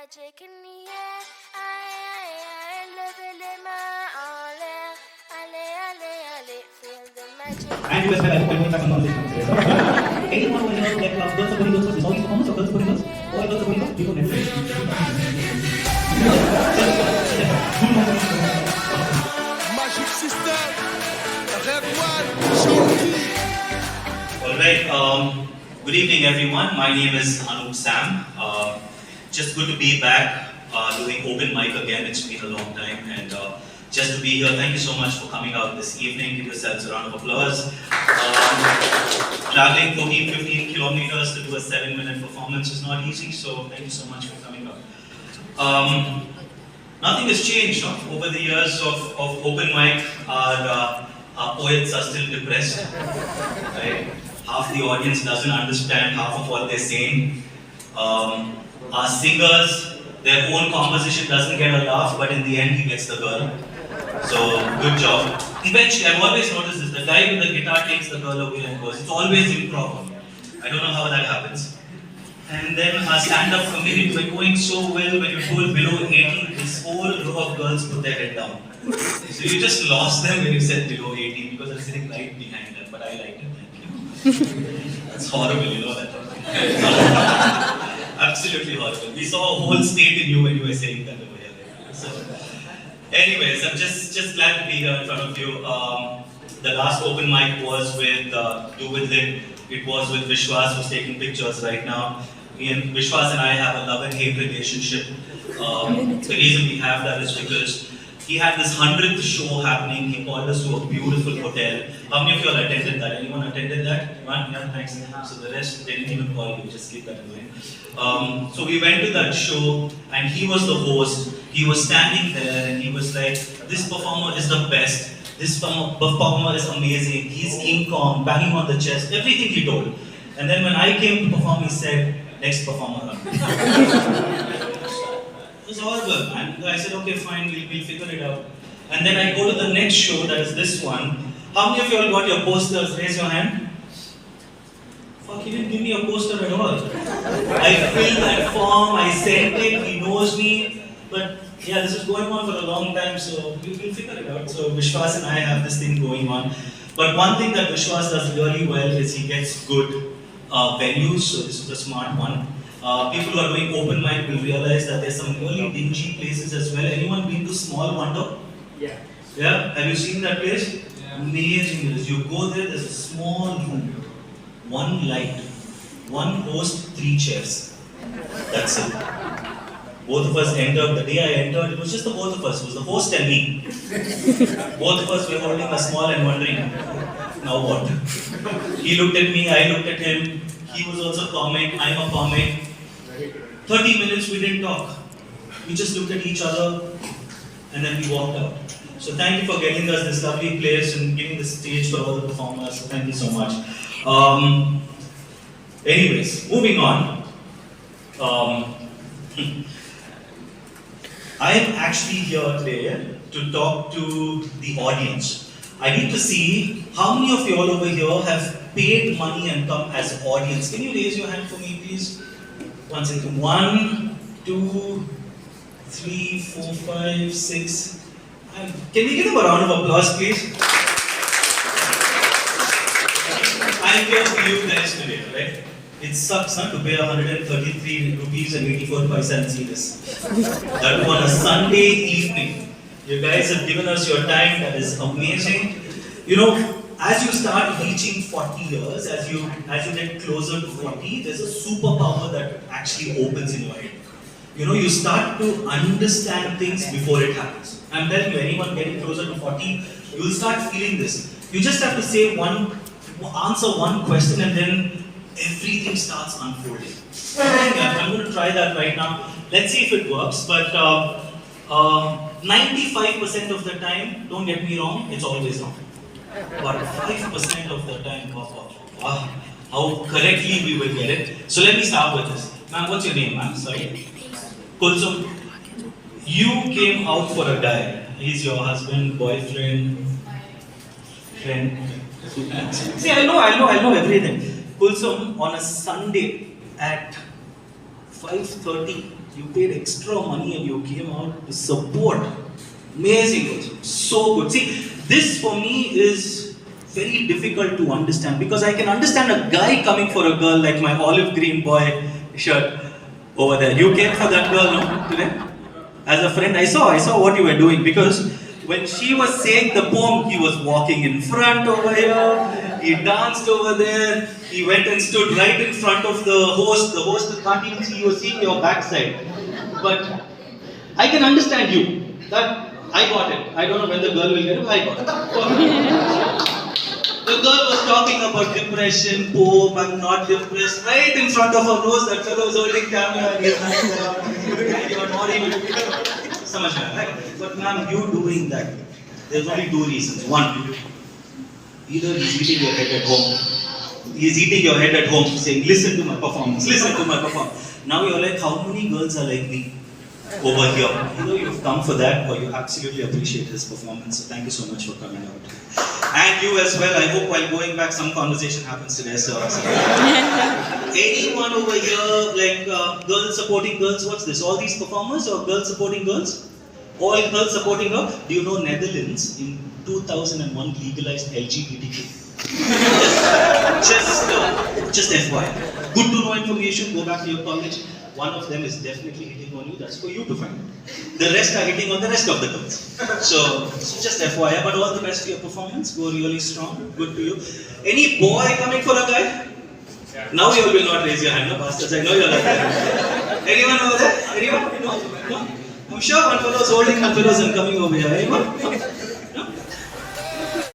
magic in the air. I love it in my all air. Ale, feel the magic. And you guys can go back on this one. Anyone who knows like girls are going girls is always performance or girls are going girls? All girls are going girls? People never. Magic system. Red one. Show. Alright, good evening everyone. My name is Anoop Sam. Just good to be back doing open mic again. It's been a long time and just to be here. Thank you so much for coming out this evening. Give yourselves a round of applause. Traveling 14-15 kilometers to do a 7-minute performance is not easy, so thank you so much for coming out. Nothing has changed over the years of open mic. Our poets are still depressed. Right? Half the audience doesn't understand half of what they're saying. Our singers, their own composition doesn't get a laugh, but in the end he gets the girl. So, good job. Eventually, I've always noticed this, the guy with the guitar takes the girl away and goes. It's always improper. I don't know how that happens. And then our stand-up community, we're going so well, when you go below 80, this whole row of girls put their head down. So you just lost them when you said below 18 because I was sitting right behind them, but I liked it, thank you. That's horrible, you know that. Absolutely horrible. We saw a whole state in you when you were saying that over here. So, anyways, I'm just glad to be here in front of you. The last open mic was with Do With It. It was with Vishwas, who's taking pictures right now. Vishwas and I have a love and hate relationship. The reason we have that is because he had this 100th show happening. He called us to a beautiful hotel. How many of you all attended that? Anyone attended that? One? Yeah, thanks. So the rest didn't even call you, just keep that in mind. So we went to that show and he was the host. He was standing there and he was like, this performer is the best. This performer is amazing. He's King Kong, banging on the chest, everything he told. And then when I came to perform, he said, next performer. It was horrible. And I said, okay, fine, we'll figure it out. And then I go to the next show, that is this one. How many of you all got your posters? Raise your hand. Fuck, he didn't give me a poster at all. I filled that form, I sent it, he knows me. But yeah, this is going on for a long time, so we'll figure it out. So Vishwas and I have this thing going on. But one thing that Vishwas does really well is he gets good venues, so this is a smart one. People who are doing open mic will realize that there's some really dingy places as well. Anyone been to Small Wonder? Yeah. Yeah? Have you seen that place? Yeah. Amazing place. You go there, there's a small room. One light. One host, 3 chairs. That's it. Both of us entered. The day I entered, it was just the both of us. It was the host and me. Both of us were holding a small and wondering, now what? He looked at me, I looked at him. He was also a comic, I'm a comic. 30 minutes we didn't talk. We just looked at each other and then we walked out. So thank you for getting us this lovely place and giving the stage for all the performers. So thank you so much. Anyways, moving on. I'm actually here today to talk to the audience. I need to see how many of you all over here have paid money and come as audience. Can you raise your hand for me, please? One second. 1, 2, 3, 4, 5, 6. Can we give them a round of applause, please? I'm here for you guys today, right? It sucks not to pay 133 rupees and 84 paisa and see this. That on a Sunday evening. You guys have given us your time, that is amazing. You know, as you start reaching 40 years, as you get closer to 40, there's a superpower that actually opens in your head. You know, you start to understand things before it happens. I'm telling you, anyone getting closer to 40, you will start feeling this. You just have to say answer one question and then everything starts unfolding. I'm going to try that right now. Let's see if it works, but 95% of the time, don't get me wrong, it's always wrong. But 5% of the time, how correctly we will get it. So let me start with this. Ma'am, what's your name, ma'am? Sorry. Kulsum, you came out for a guy. He's your husband, boyfriend, friend. See, I know everything. Kulsum, on a Sunday at 5:30. You paid extra money and you came out to support. Amazing also. So good. See, this for me is very difficult to understand because I can understand a guy coming for a girl like my olive green boy shirt over there. You came for that girl, no? Today? As a friend, I saw what you were doing because when she was saying the poem, he was walking in front over here, he danced over there, he went and stood right in front of the host. The host can't even see you, seeing your backside. But I can understand you. That I got it. I don't know when the girl will get it, but I got it. The girl was talking about depression, poem, I'm not depressed. Right in front of her nose, that fellow was holding camera and he's hands around. You are not even. Samajh mein, right? But ma'am, you doing that, there's only two reasons. One, either he's eating your head at home. He's eating your head at home, saying, listen to my performance, listen to my performance. Now you're like, how many girls are like me over here? Either you've come for that or you absolutely appreciate his performance. So thank you so much for coming out. And you as well. I hope while going back some conversation happens today, sir. Anyone over here, like girls supporting girls, what's this? All these performers or girls supporting girls? All girls supporting girls? Do you know Netherlands in 2001 legalized LGBTQ? Just FYI. Good to know information, go back to your college. One of them is definitely hitting on you, that's for you to find out. The rest are hitting on the rest of the girls. So just FYI, but all the best for your performance, go really strong, good to you. Any boy coming for a guy? Now you will not raise your hand, no bastards, I know you're like that. Anyone over there? Anyone? No? I'm sure one fellow is holding, one fellow is coming over here. Anyone?